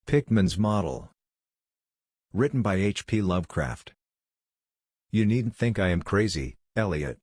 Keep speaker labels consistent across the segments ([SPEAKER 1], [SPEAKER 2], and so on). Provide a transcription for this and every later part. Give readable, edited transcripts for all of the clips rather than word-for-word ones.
[SPEAKER 1] Pickman's Model. Written by H.P. Lovecraft. You needn't think I am crazy, Elliot.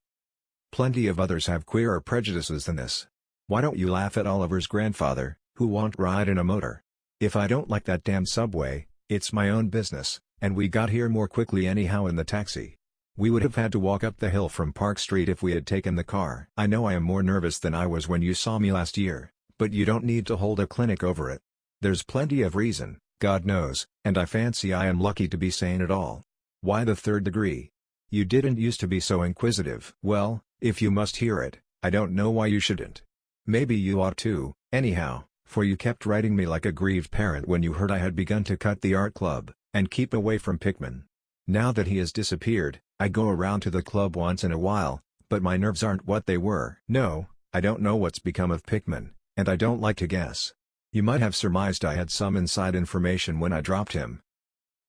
[SPEAKER 1] Plenty of others have queerer prejudices than this. Why don't you laugh at Oliver's grandfather, who won't ride in a motor? If I don't like that damn subway, it's my own business, and we got here more quickly anyhow in the taxi. We would have had to walk up the hill from Park Street if we had taken the car. I know I am more nervous than I was when you saw me last year, but you don't need to hold a clinic over it. There's plenty of reason, God knows, and I fancy I am lucky to be sane at all. Why the third degree? You didn't used to be so inquisitive. Well, if you must hear it, I don't know why you shouldn't. Maybe you ought to, anyhow, for you kept writing me like a grieved parent when you heard I had begun to cut the art club, and keep away from Pickman. Now that he has disappeared, I go around to the club once in a while, but my nerves aren't what they were. No, I don't know what's become of Pickman, and I don't like to guess. You might have surmised I had some inside information when I dropped him.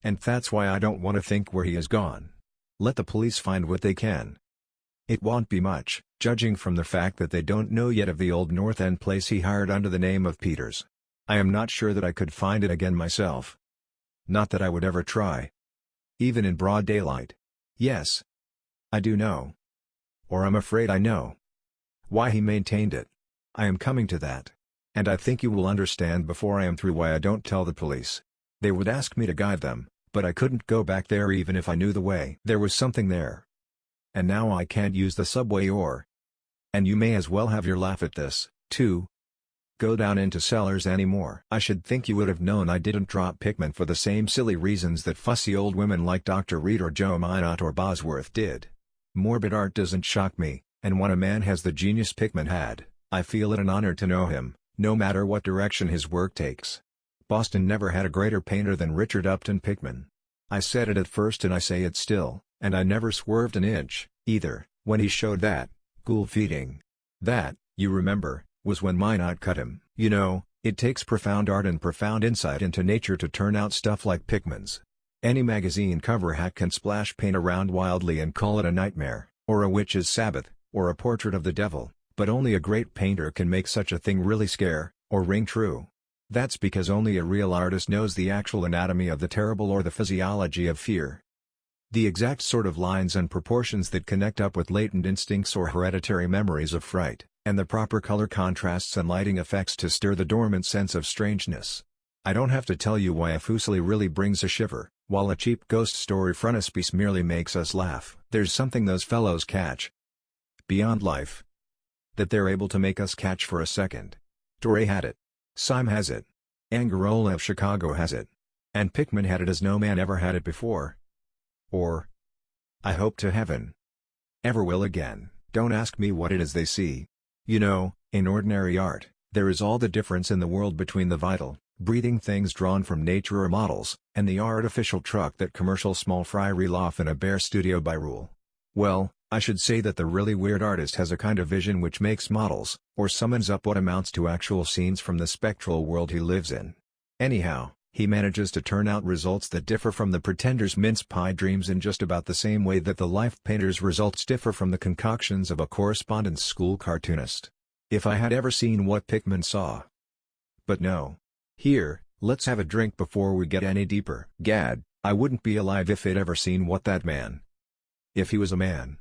[SPEAKER 1] And that's why I don't want to think where he has gone. Let the police find what they can. It won't be much, judging from the fact that they don't know yet of the old North End place he hired under the name of Peters. I am not sure that I could find it again myself. Not that I would ever try. Even in broad daylight. Yes. I do know. Or I'm afraid I know. Why he maintained it. I am coming to that. And I think you will understand before I am through why I don't tell the police. They would ask me to guide them, but I couldn't go back there even if I knew the way. There was something there. And now I can't use the subway or... And you may as well have your laugh at this, too. Go down into cellars anymore. I should think you would have known I didn't drop Pickman for the same silly reasons that fussy old women like Dr. Reed or Joe Minot or Bosworth did. Morbid art doesn't shock me, and when a man has the genius Pickman had, I feel it an honor to know him, no matter what direction his work takes. Boston never had a greater painter than Richard Upton Pickman. I said it at first and I say it still, and I never swerved an inch, either, when he showed that, ghoul feeding. That, you remember, was when Minot cut him. You know, it takes profound art and profound insight into nature to turn out stuff like Pickman's. Any magazine cover hack can splash paint around wildly and call it a nightmare, or a witch's Sabbath, or a portrait of the devil, but only a great painter can make such a thing really scare, or ring true. That's because only a real artist knows the actual anatomy of the terrible or the physiology of fear. The exact sort of lines and proportions that connect up with latent instincts or hereditary memories of fright, and the proper color contrasts and lighting effects to stir the dormant sense of strangeness. I don't have to tell you why a fusili really brings a shiver, while a cheap ghost story frontispiece merely makes us laugh. There's something those fellows catch. Beyond life. That they're able to make us catch for a second. Doré had it. Syme has it. Angarola of Chicago has it. And Pickman had it as no man ever had it before. Or, I hope to heaven, ever will again. Don't ask me what it is they see. You know, in ordinary art, there is all the difference in the world between the vital, breathing things drawn from nature or models, and the artificial truck that commercial small fry reel off in a bare studio by rule. Well, I should say that the really weird artist has a kind of vision which makes models, or summons up what amounts to actual scenes from the spectral world he lives in. Anyhow, he manages to turn out results that differ from the pretender's mince pie dreams in just about the same way that the life painter's results differ from the concoctions of a correspondence school cartoonist. If I had ever seen what Pickman saw. But no. Here, let's have a drink before we get any deeper. Gad, I wouldn't be alive if I'd ever seen what that man, if he was a man,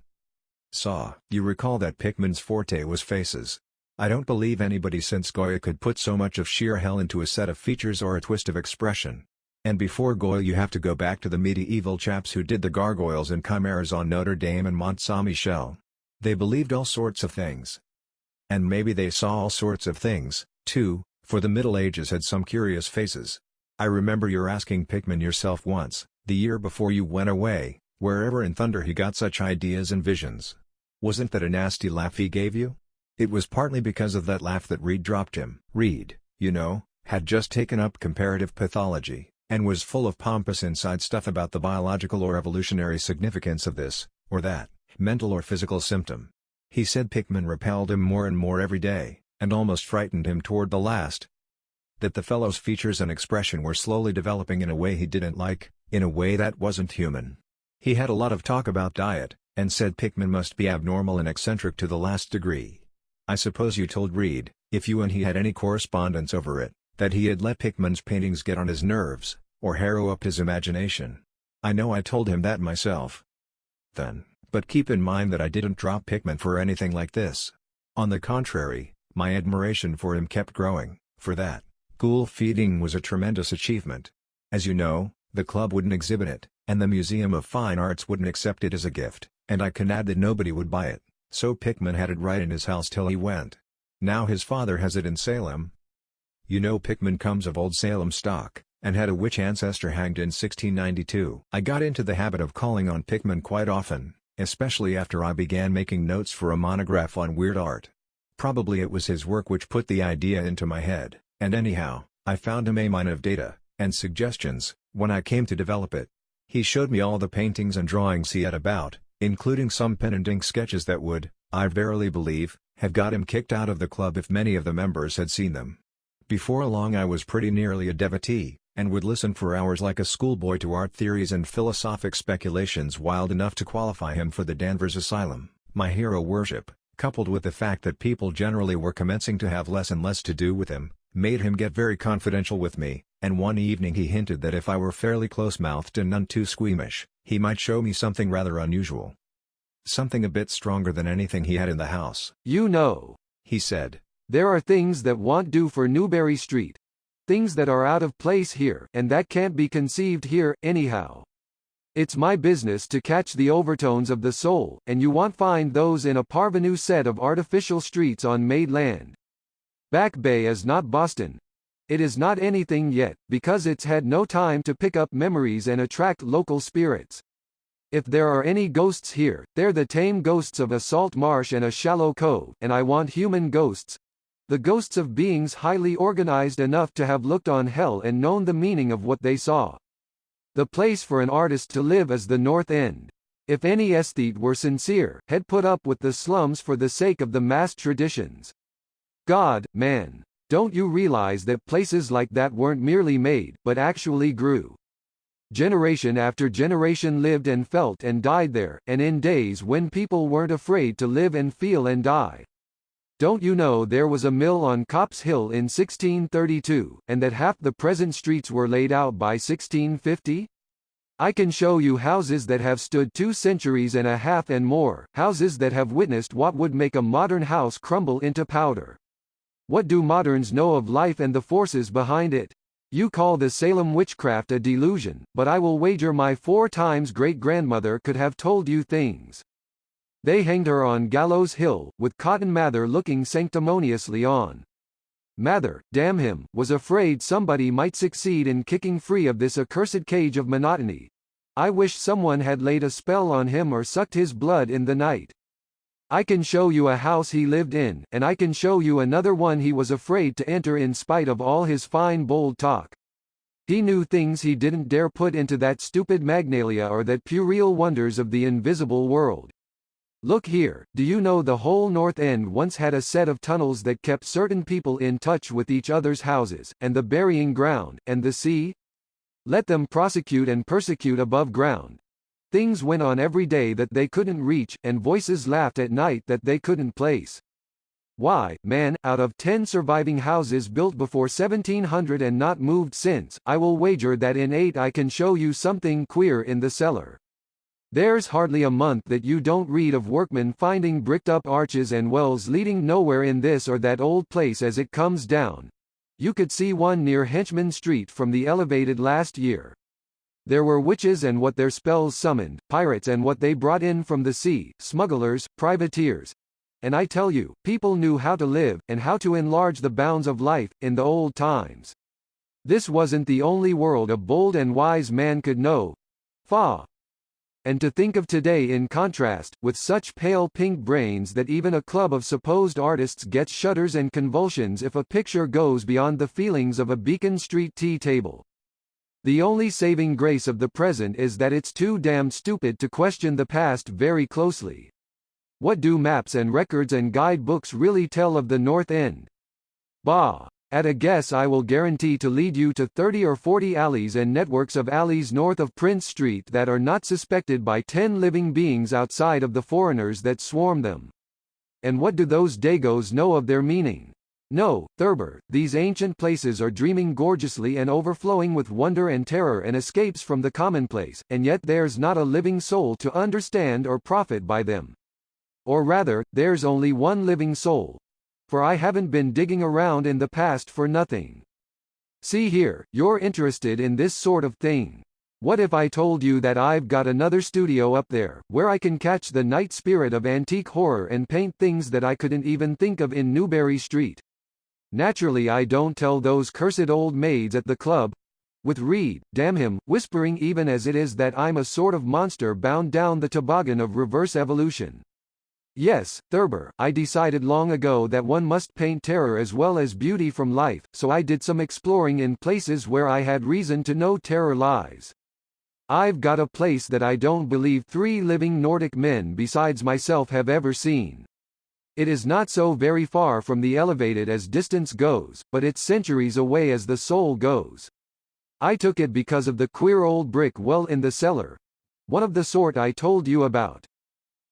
[SPEAKER 1] saw. You recall that Pickman's forte was faces. I don't believe anybody since Goya could put so much of sheer hell into a set of features or a twist of expression. And before Goya you have to go back to the medieval chaps who did the gargoyles and chimeras on Notre Dame and Mont Saint-Michel. They believed all sorts of things. And maybe they saw all sorts of things, too, for the Middle Ages had some curious faces. I remember you're asking Pickman yourself once, the year before you went away, wherever in thunder he got such ideas and visions. Wasn't that a nasty laugh he gave you? It was partly because of that laugh that Reed dropped him. Reed, you know, had just taken up comparative pathology, and was full of pompous inside stuff about the biological or evolutionary significance of this, or that, mental or physical symptom. He said Pickman repelled him more and more every day, and almost frightened him toward the last. That the fellow's features and expression were slowly developing in a way he didn't like, in a way that wasn't human. He had a lot of talk about diet, and said Pickman must be abnormal and eccentric to the last degree. I suppose you told Reed, if you and he had any correspondence over it, that he had let Pickman's paintings get on his nerves, or harrow up his imagination. I know I told him that myself then, but keep in mind that I didn't drop Pickman for anything like this. On the contrary, my admiration for him kept growing. For that, ghoul feeding was a tremendous achievement. As you know, the club wouldn't exhibit it, and the Museum of Fine Arts wouldn't accept it as a gift, and I can add that nobody would buy it, so Pickman had it right in his house till he went. Now his father has it in Salem. You know Pickman comes of old Salem stock, and had a witch ancestor hanged in 1692. I got into the habit of calling on Pickman quite often, especially after I began making notes for a monograph on weird art. Probably it was his work which put the idea into my head, and anyhow, I found him a mine of data and suggestions when I came to develop it. He showed me all the paintings and drawings he had about, including some pen and ink sketches that would, I verily believe, have got him kicked out of the club if many of the members had seen them. Before long I was pretty nearly a devotee, and would listen for hours like a schoolboy to art theories and philosophic speculations wild enough to qualify him for the Danvers Asylum. My hero worship, coupled with the fact that people generally were commencing to have less and less to do with him, made him get very confidential with me, and one evening he hinted that if I were fairly close-mouthed and none too squeamish, he might show me something rather unusual. Something a bit stronger than anything he had in the house.
[SPEAKER 2] You know,
[SPEAKER 1] he said,
[SPEAKER 2] there are things that won't do for Newberry Street. Things that are out of place here, and that can't be conceived here, anyhow. It's my business to catch the overtones of the soul, and you won't find those in a parvenu set of artificial streets on made land. Back Bay is not Boston. It is not anything yet, because it's had no time to pick up memories and attract local spirits. If there are any ghosts here, they're the tame ghosts of a salt marsh and a shallow cove, and I want human ghosts. The ghosts of beings highly organized enough to have looked on hell and known the meaning of what they saw. The place for an artist to live is the North End. If any aesthete were sincere, had put up with the slums for the sake of the mass traditions. God, man, don't you realize that places like that weren't merely made, but actually grew? Generation after generation lived and felt and died there, and in days when people weren't afraid to live and feel and die. Don't you know there was a mill on Copp's Hill in 1632, and that half the present streets were laid out by 1650? I can show you houses that have stood 2 centuries and a half and more, houses that have witnessed what would make a modern house crumble into powder. What do moderns know of life and the forces behind it? You call the Salem witchcraft a delusion, but I will wager my 4 times great-grandmother could have told you things. They hanged her on Gallows Hill, with Cotton Mather looking sanctimoniously on. Mather, damn him, was afraid somebody might succeed in kicking free of this accursed cage of monotony. I wish someone had laid a spell on him or sucked his blood in the night. I can show you a house he lived in, and I can show you another one he was afraid to enter in spite of all his fine bold talk. He knew things he didn't dare put into that stupid Magnalia or that puerile wonders of the invisible world. Look here, do you know the whole North End once had a set of tunnels that kept certain people in touch with each other's houses, and the burying ground, and the sea? Let them prosecute and persecute above ground. Things went on every day that they couldn't reach, and voices laughed at night that they couldn't place. Why, man, out of 10 surviving houses built before 1700 and not moved since, I will wager that in 8 I can show you something queer in the cellar. There's hardly a month that you don't read of workmen finding bricked-up arches and wells leading nowhere in this or that old place as it comes down. You could see one near Henchman Street from the elevated last year. There were witches and what their spells summoned, pirates and what they brought in from the sea, smugglers, privateers. And I tell you, people knew how to live, and how to enlarge the bounds of life, in the old times. This wasn't the only world a bold and wise man could know. Faugh! And to think of today in contrast, with such pale pink brains that even a club of supposed artists gets shudders and convulsions if a picture goes beyond the feelings of a Beacon Street tea table. The only saving grace of the present is that it's too damned stupid to question the past very closely. What do maps and records and guidebooks really tell of the North End? Bah! At a guess I will guarantee to lead you to 30 or 40 alleys and networks of alleys north of Prince Street that are not suspected by 10 living beings outside of the foreigners that swarm them. And what do those Dagos know of their meaning? No, Thurber, these ancient places are dreaming gorgeously and overflowing with wonder and terror and escapes from the commonplace, and yet there's not a living soul to understand or profit by them. Or rather, there's only one living soul. For I haven't been digging around in the past for nothing. See here, you're interested in this sort of thing. What if I told you that I've got another studio up there, where I can catch the night spirit of antique horror and paint things that I couldn't even think of in Newbury Street? Naturally I don't tell those cursed old maids at the club, with Reed, damn him, whispering even as it is that I'm a sort of monster bound down the toboggan of reverse evolution. Yes, Thurber, I decided long ago that one must paint terror as well as beauty from life, so I did some exploring in places where I had reason to know terror lies. I've got a place that I don't believe 3 living Nordic men besides myself have ever seen. It is not so very far from the elevated as distance goes, but it's centuries away as the soul goes. I took it because of the queer old brick well in the cellar. One of the sort I told you about.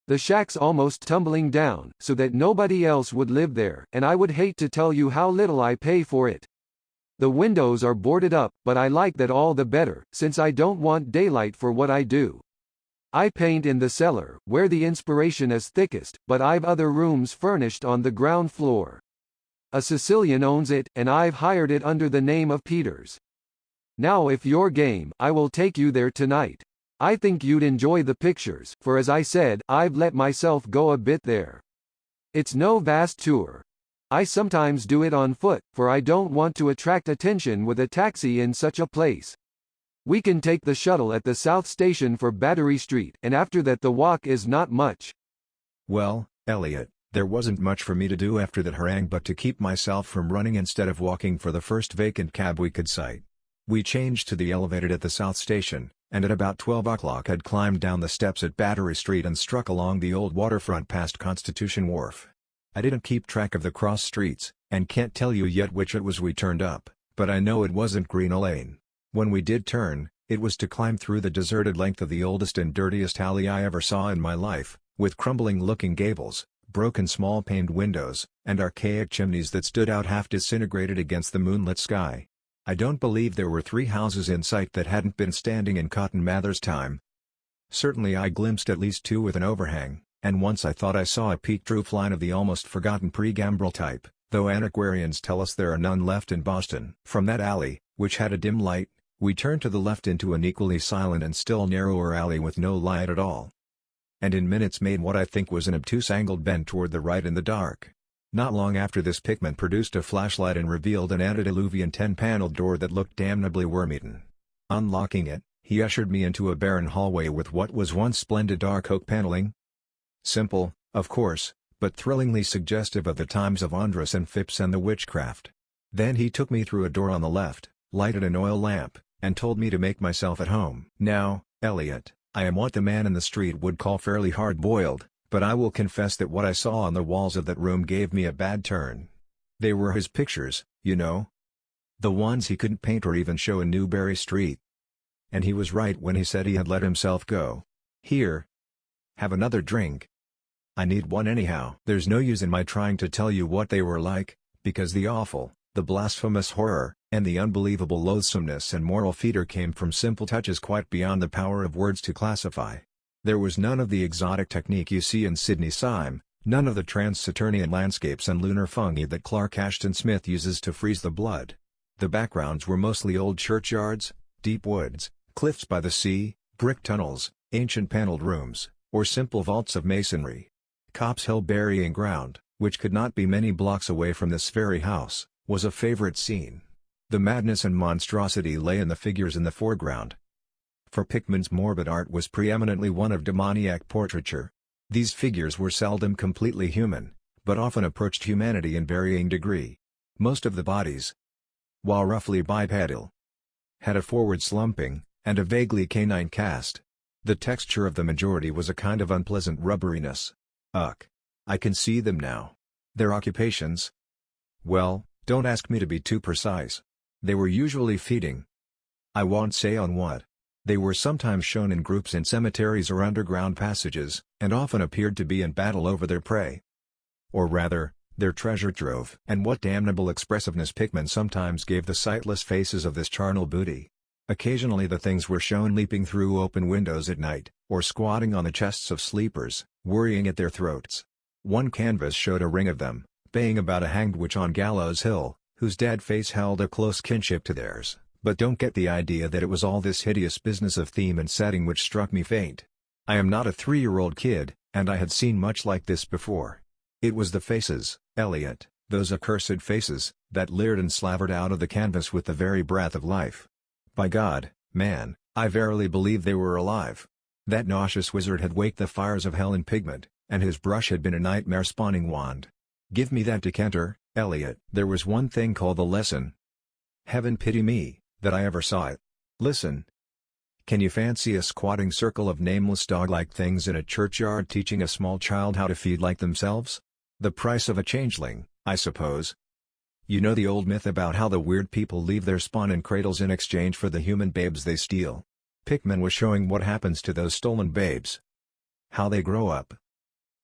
[SPEAKER 2] The shack's almost tumbling down, so that nobody else would live there, and I would hate to tell you how little I pay for it. The windows are boarded up, but I like that all the better, since I don't want daylight for what I do. I paint in the cellar, where the inspiration is thickest, but I've other rooms furnished on the ground floor. A Sicilian owns it, and I've hired it under the name of Peters. Now if you're game, I will take you there tonight. I think you'd enjoy the pictures, for as I said, I've let myself go a bit there. It's no vast tour. I sometimes do it on foot, for I don't want to attract attention with a taxi in such a place. We can take the shuttle at the South Station for Battery Street, and after that the walk is not much.
[SPEAKER 1] Well, Elliot, there wasn't much for me to do after that harangue but to keep myself from running instead of walking for the first vacant cab we could sight. We changed to the elevated at the South Station, and at about 12 o'clock had climbed down the steps at Battery Street and struck along the old waterfront past Constitution Wharf. I didn't keep track of the cross streets, and can't tell you yet which it was we turned up, but I know it wasn't Green Lane. When we did turn, it was to climb through the deserted length of the oldest and dirtiest alley I ever saw in my life, with crumbling-looking gables, broken small-paned windows, and archaic chimneys that stood out half disintegrated against the moonlit sky. I don't believe there were 3 houses in sight that hadn't been standing in Cotton Mather's time. Certainly I glimpsed at least 2 with an overhang, and once I thought I saw a peaked roof line of the almost forgotten pre-gambrel type, though antiquarians tell us there are none left in Boston. From that alley, which had a dim light, we turned to the left into an equally silent and still narrower alley with no light at all. And in minutes made what I think was an obtuse angled bend toward the right in the dark. Not long after this Pickman produced a flashlight and revealed an antediluvian 10-paneled door that looked damnably worm-eaten. Unlocking it, he ushered me into a barren hallway with what was once splendid dark oak paneling. Simple, of course, but thrillingly suggestive of the times of Andrus and Phipps and the witchcraft. Then he took me through a door on the left, lighted an oil lamp, and told me to make myself at home. Now, Elliot, I am what the man in the street would call fairly hard-boiled, but I will confess that what I saw on the walls of that room gave me a bad turn. They were his pictures, you know. The ones he couldn't paint or even show in Newbury Street. And he was right when he said he had let himself go. Here. Have another drink. I need one anyhow. There's no use in my trying to tell you what they were like, because the awful, the blasphemous horror, and the unbelievable loathsomeness and moral fetor came from simple touches quite beyond the power of words to classify. There was none of the exotic technique you see in Sidney Syme, none of the trans-Saturnian landscapes and lunar fungi that Clark Ashton Smith uses to freeze the blood. The backgrounds were mostly old churchyards, deep woods, cliffs by the sea, brick tunnels, ancient paneled rooms, or simple vaults of masonry. Copp's Hill burying ground, which could not be many blocks away from this very house, was a favorite scene. The madness and monstrosity lay in the figures in the foreground. For Pickman's morbid art was preeminently one of demoniac portraiture. These figures were seldom completely human, but often approached humanity in varying degree. Most of the bodies, while roughly bipedal, had a forward slumping, and a vaguely canine cast. The texture of the majority was a kind of unpleasant rubberiness. Ugh! I can see them now. Their occupations? Well, don't ask me to be too precise. They were usually feeding. I won't say on what. They were sometimes shown in groups in cemeteries or underground passages, and often appeared to be in battle over their prey. Or rather, their treasure trove. And what damnable expressiveness Pickman sometimes gave the sightless faces of this charnel booty. Occasionally the things were shown leaping through open windows at night, or squatting on the chests of sleepers, worrying at their throats. One canvas showed a ring of them, baying about a hanged witch on Gallows Hill, whose dead face held a close kinship to theirs, but don't get the idea that it was all this hideous business of theme and setting which struck me faint. I am not a 3-year-old kid, and I had seen much like this before. It was the faces, Elliot, those accursed faces, that leered and slavered out of the canvas with the very breath of life. By God, man, I verily believe they were alive. That nauseous wizard had waked the fires of hell in pigment, and his brush had been a nightmare-spawning wand. Give me that decanter, Elliot. There was one thing called the lesson. Heaven pity me, that I ever saw it. Listen. Can you fancy a squatting circle of nameless dog-like things in a churchyard teaching a small child how to feed like themselves? The price of a changeling, I suppose. You know the old myth about how the weird people leave their spawn in cradles in exchange for the human babes they steal. Pickman was showing what happens to those stolen babes. How they grow up.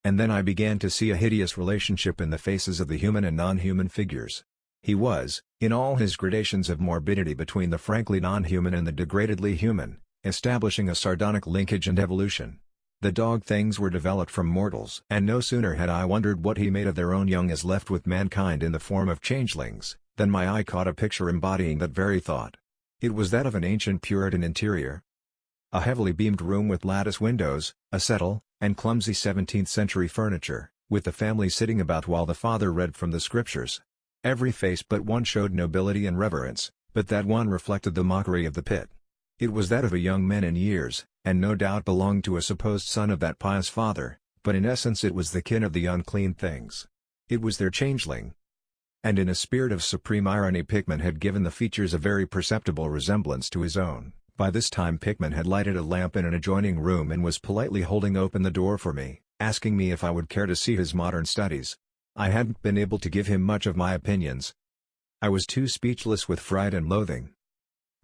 [SPEAKER 1] And then I began to see a hideous relationship in the faces of the human and non-human figures. He was, in all his gradations of morbidity between the frankly non-human and the degradedly human, establishing a sardonic linkage and evolution. The dog things were developed from mortals, and no sooner had I wondered what he made of their own young as left with mankind in the form of changelings, than my eye caught a picture embodying that very thought. It was that of an ancient Puritan interior. A heavily beamed room with lattice windows, a settle, and clumsy 17th-century furniture, with the family sitting about while the father read from the scriptures. Every face but one showed nobility and reverence, but that one reflected the mockery of the pit. It was that of a young man in years, and no doubt belonged to a supposed son of that pious father, but in essence it was the kin of the unclean things. It was their changeling. And in a spirit of supreme irony Pickman had given the features a very perceptible resemblance to his own. By this time Pickman had lighted a lamp in an adjoining room and was politely holding open the door for me, asking me if I would care to see his modern studies. I hadn't been able to give him much of my opinions. I was too speechless with fright and loathing.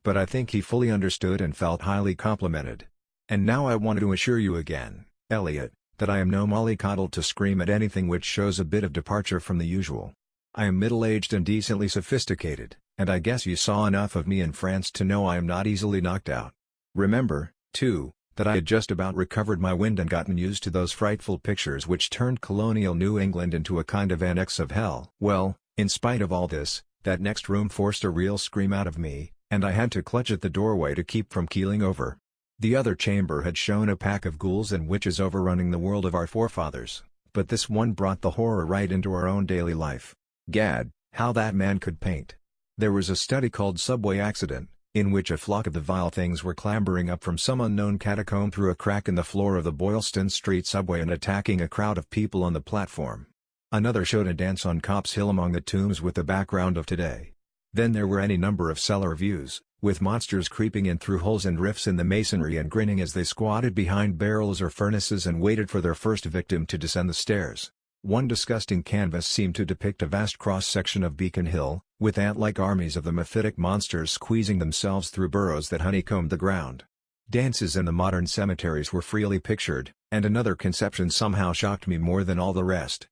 [SPEAKER 1] But I think he fully understood and felt highly complimented. And now I want to assure you again, Elliot, that I am no mollycoddle to scream at anything which shows a bit of departure from the usual. I am middle-aged and decently sophisticated, and I guess you saw enough of me in France to know I am not easily knocked out. Remember, too, that I had just about recovered my wind and gotten used to those frightful pictures which turned colonial New England into a kind of annex of hell. Well, in spite of all this, that next room forced a real scream out of me, and I had to clutch at the doorway to keep from keeling over. The other chamber had shown a pack of ghouls and witches overrunning the world of our forefathers, but this one brought the horror right into our own daily life. Gad, how that man could paint! There was a study called Subway Accident, in which a flock of the vile things were clambering up from some unknown catacomb through a crack in the floor of the Boylston Street subway and attacking a crowd of people on the platform. Another showed a dance on Copp's Hill among the tombs with the background of today. Then there were any number of cellar views, with monsters creeping in through holes and rifts in the masonry and grinning as they squatted behind barrels or furnaces and waited for their first victim to descend the stairs. One disgusting canvas seemed to depict a vast cross-section of Beacon Hill, with ant-like armies of the mephitic monsters squeezing themselves through burrows that honeycombed the ground. Dances in the modern cemeteries were freely pictured, and another conception somehow shocked me more than all the rest.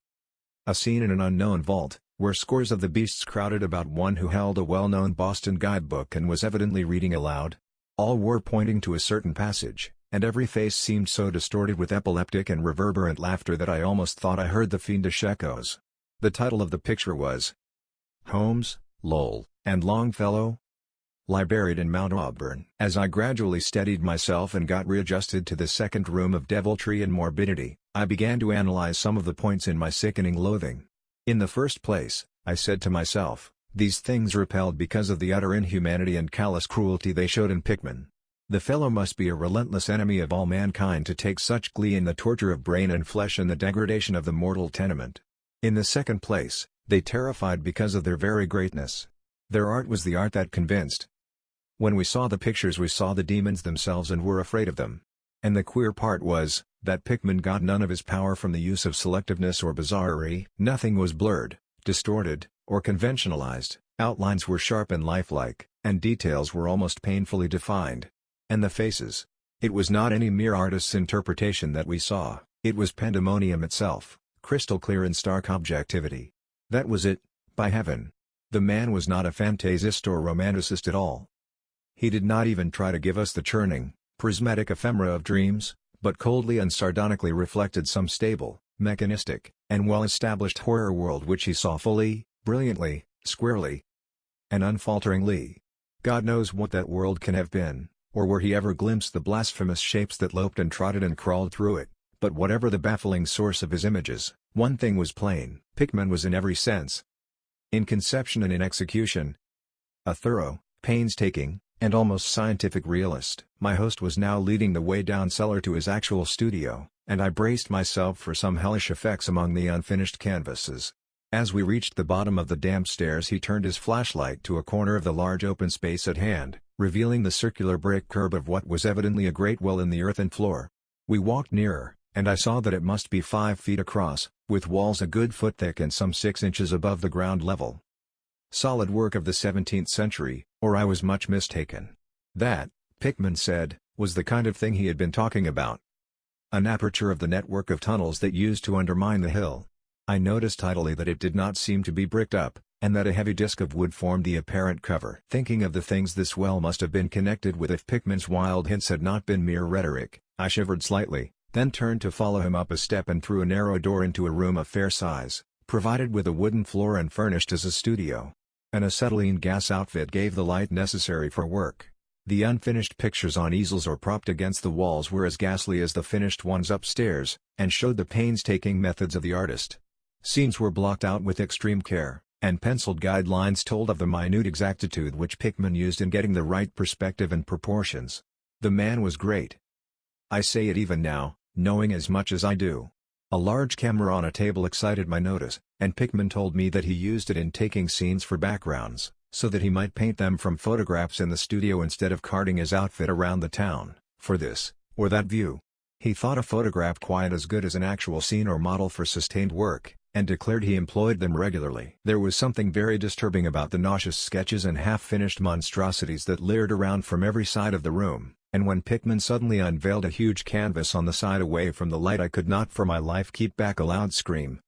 [SPEAKER 1] A scene in an unknown vault, where scores of the beasts crowded about one who held a well-known Boston guidebook and was evidently reading aloud. All were pointing to a certain passage, and every face seemed so distorted with epileptic and reverberant laughter that I almost thought I heard the fiendish echoes. The title of the picture was Holmes, Lowell, and Longfellow lie buried in Mount Auburn. As I gradually steadied myself and got readjusted to the second room of deviltry and morbidity, I began to analyze some of the points in my sickening loathing. In the first place, I said to myself, these things repelled because of the utter inhumanity and callous cruelty they showed in Pickman. The fellow must be a relentless enemy of all mankind to take such glee in the torture of brain and flesh and the degradation of the mortal tenement. In the second place, they terrified because of their very greatness. Their art was the art that convinced. When we saw the pictures we saw the demons themselves and were afraid of them. And the queer part was, that Pickman got none of his power from the use of selectiveness or bizarrerie. Nothing was blurred, distorted, or conventionalized, outlines were sharp and lifelike, and details were almost painfully defined. And the faces. It was not any mere artist's interpretation that we saw, it was pandemonium itself, crystal clear in stark objectivity. That was it, by heaven. The man was not a fantasist or romanticist at all. He did not even try to give us the churning, prismatic ephemera of dreams, but coldly and sardonically reflected some stable, mechanistic, and well-established horror world which he saw fully, brilliantly, squarely, and unfalteringly. God knows what that world can have been, or where he ever glimpsed the blasphemous shapes that loped and trotted and crawled through it, but whatever the baffling source of his images, one thing was plain: Pickman was in every sense, in conception and in execution, a thorough, painstaking, and almost scientific realist. My host was now leading the way down cellar to his actual studio, and I braced myself for some hellish effects among the unfinished canvases. As we reached the bottom of the damp stairs, he turned his flashlight to a corner of the large open space at hand, revealing the circular brick curb of what was evidently a great well in the earthen floor. We walked nearer, and I saw that it must be 5 feet across, with walls a good foot thick and some 6 inches above the ground level. Solid work of the 17th century, or I was much mistaken. That, Pickman said, was the kind of thing he had been talking about. An aperture of the network of tunnels that used to undermine the hill. I noticed idly that it did not seem to be bricked up, and that a heavy disc of wood formed the apparent cover. Thinking of the things this well must have been connected with if Pickman's wild hints had not been mere rhetoric, I shivered slightly, then turned to follow him up a step and through a narrow door into a room of fair size, provided with a wooden floor and furnished as a studio. An acetylene gas outfit gave the light necessary for work. The unfinished pictures on easels or propped against the walls were as ghastly as the finished ones upstairs, and showed the painstaking methods of the artist. Scenes were blocked out with extreme care, and penciled guidelines told of the minute exactitude which Pickman used in getting the right perspective and proportions. The man was great. I say it even now, knowing as much as I do. A large camera on a table excited my notice, and Pickman told me that he used it in taking scenes for backgrounds, so that he might paint them from photographs in the studio instead of carting his outfit around the town, for this, or that view. He thought a photograph quite as good as an actual scene or model for sustained work, and declared he employed them regularly. There was something very disturbing about the nauseous sketches and half-finished monstrosities that leered around from every side of the room, and when Pickman suddenly unveiled a huge canvas on the side away from the light, I could not for my life keep back a loud scream.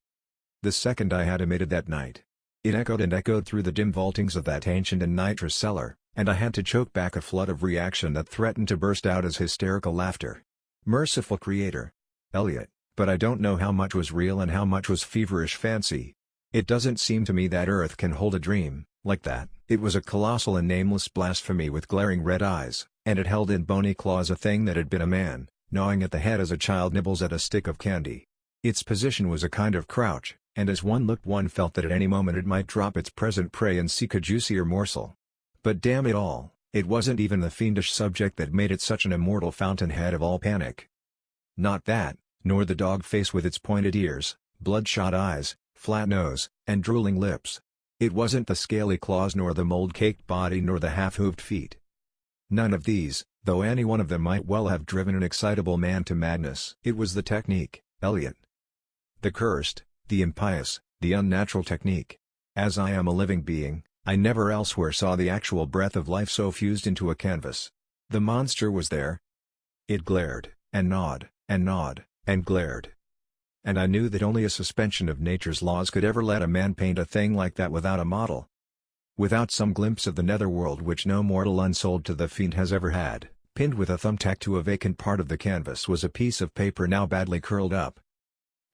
[SPEAKER 1] The second I had emitted that night, it echoed and echoed through the dim vaultings of that ancient and nitrous cellar, and I had to choke back a flood of reaction that threatened to burst out as hysterical laughter. Merciful Creator, Elliot, but I don't know how much was real and how much was feverish fancy. It doesn't seem to me that Earth can hold a dream like that. It was a colossal and nameless blasphemy with glaring red eyes, and it held in bony claws a thing that had been a man, gnawing at the head as a child nibbles at a stick of candy. Its position was a kind of crouch, and as one looked one felt that at any moment it might drop its present prey and seek a juicier morsel. But damn it all, it wasn't even the fiendish subject that made it such an immortal fountainhead of all panic. Not that, nor the dog face with its pointed ears, bloodshot eyes, flat nose, and drooling lips. It wasn't the scaly claws nor the mold-caked body nor the half-hooved feet. None of these, though any one of them might well have driven an excitable man to madness. It was the technique, Elliot. The cursed, the impious, the unnatural technique. As I am a living being, I never elsewhere saw the actual breath of life so fused into a canvas. The monster was there. It glared, and gnawed, and gnawed, and glared. And I knew that only a suspension of nature's laws could ever let a man paint a thing like that without a model. Without some glimpse of the netherworld which no mortal unsold to the fiend has ever had. Pinned with a thumbtack to a vacant part of the canvas was a piece of paper now badly curled up.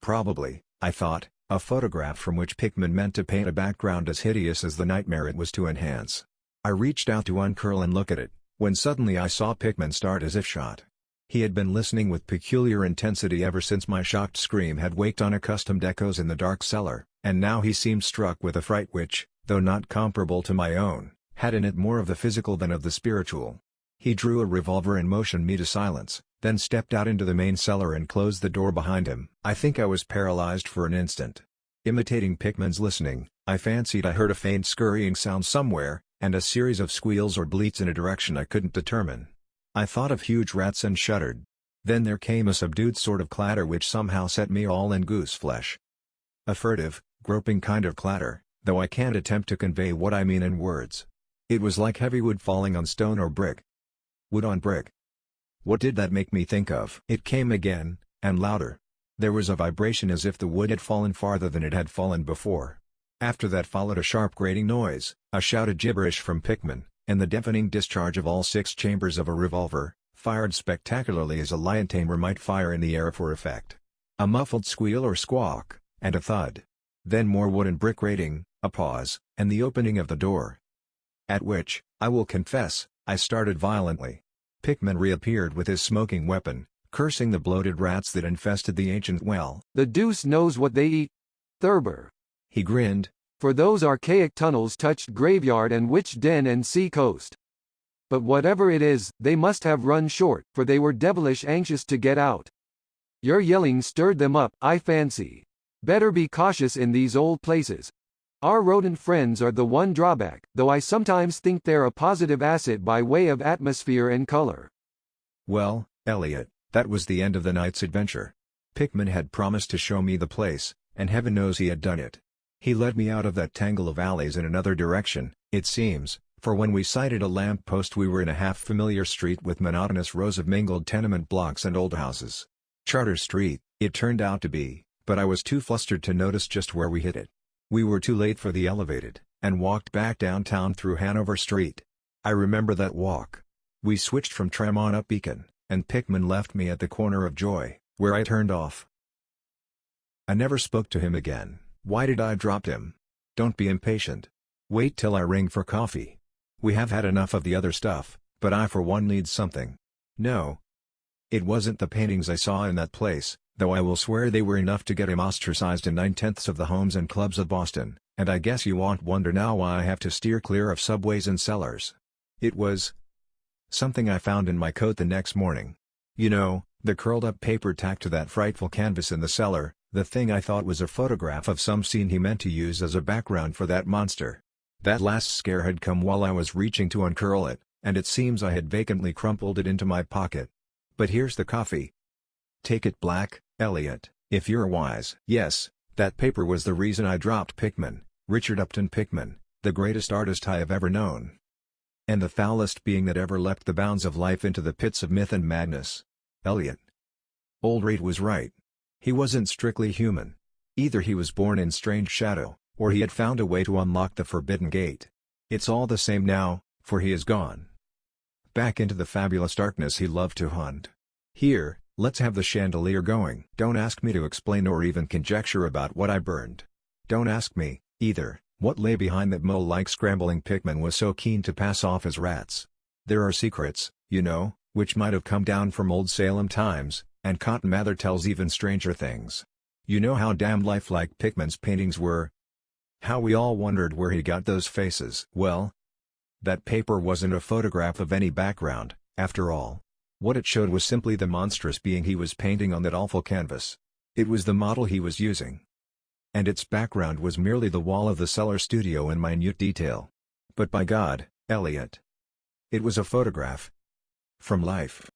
[SPEAKER 1] Probably, I thought, a photograph from which Pickman meant to paint a background as hideous as the nightmare it was to enhance. I reached out to uncurl and look at it, when suddenly I saw Pickman start as if shot. He had been listening with peculiar intensity ever since my shocked scream had waked unaccustomed echoes in the dark cellar, and now he seemed struck with a fright which, though not comparable to my own, had in it more of the physical than of the spiritual. He drew a revolver and motioned me to silence, then stepped out into the main cellar and closed the door behind him. I think I was paralyzed for an instant. Imitating Pickman's listening, I fancied I heard a faint scurrying sound somewhere, and a series of squeals or bleats in a direction I couldn't determine. I thought of huge rats and shuddered. Then there came a subdued sort of clatter which somehow set me all in gooseflesh. A furtive, groping kind of clatter, though I can't attempt to convey what I mean in words. It was like heavy wood falling on stone or brick. Wood on brick. What did that make me think of? It came again, and louder. There was a vibration as if the wood had fallen farther than it had fallen before. After that followed a sharp grating noise, a shouted gibberish from Pickman, and the deafening discharge of all 6 chambers of a revolver, fired spectacularly as a lion tamer might fire in the air for effect. A muffled squeal or squawk, and a thud. Then more wood and brick grating, a pause, and the opening of the door. At which, I will confess, I started violently. Pickman reappeared with his smoking weapon, cursing the bloated rats that infested the ancient well.
[SPEAKER 2] The deuce knows what they eat. Thurber.
[SPEAKER 1] He grinned.
[SPEAKER 2] For those archaic tunnels touched graveyard and witch den and sea coast. But whatever it is, they must have run short, for they were devilish anxious to get out. Your yelling stirred them up, I fancy. Better be cautious in these old places. Our rodent friends are the one drawback, though I sometimes think they're a positive asset by way of atmosphere and color.
[SPEAKER 1] Well, Elliot, that was the end of the night's adventure. Pickman had promised to show me the place, and heaven knows he had done it. He led me out of that tangle of alleys in another direction, it seems, for when we sighted a lamp post we were in a half-familiar street with monotonous rows of mingled tenement blocks and old houses. Charter Street, it turned out to be, but I was too flustered to notice just where we hit it. We were too late for the elevated, and walked back downtown through Hanover Street. I remember that walk. We switched from tram on up Beacon, and Pickman left me at the corner of Joy, where I turned off. I never spoke to him again. Why did I drop him? Don't be impatient. Wait till I ring for coffee. We have had enough of the other stuff, but I for one need something. No. It wasn't the paintings I saw in that place, though I will swear they were enough to get him ostracized in 9/10 of the homes and clubs of Boston, and I guess you won't wonder now why I have to steer clear of subways and cellars. It was something I found in my coat the next morning. You know, the curled-up paper tacked to that frightful canvas in the cellar, the thing I thought was a photograph of some scene he meant to use as a background for that monster. That last scare had come while I was reaching to uncurl it, and it seems I had vacantly crumpled it into my pocket. But here's the coffee. Take it black, Elliot, if you're wise. Yes, that paper was the reason I dropped Pickman, Richard Upton Pickman, the greatest artist I have ever known. And the foulest being that ever leapt the bounds of life into the pits of myth and madness. Elliot. Old Reed was right. He wasn't strictly human. Either he was born in strange shadow, or he had found a way to unlock the forbidden gate. It's all the same now, for he is gone. Back into the fabulous darkness he loved to hunt. Here, let's have the chandelier going. Don't ask me to explain or even conjecture about what I burned. Don't ask me, either, what lay behind that mole-like scrambling Pickman was so keen to pass off as rats. There are secrets, you know, which might have come down from old Salem times, and Cotton Mather tells even stranger things. You know how damned lifelike Pickman's paintings were? How we all wondered where he got those faces. Well, that paper wasn't a photograph of any background, after all. What it showed was simply the monstrous being he was painting on that awful canvas. It was the model he was using. And its background was merely the wall of the cellar studio in minute detail. But by God, Elliot, it was a photograph. From life.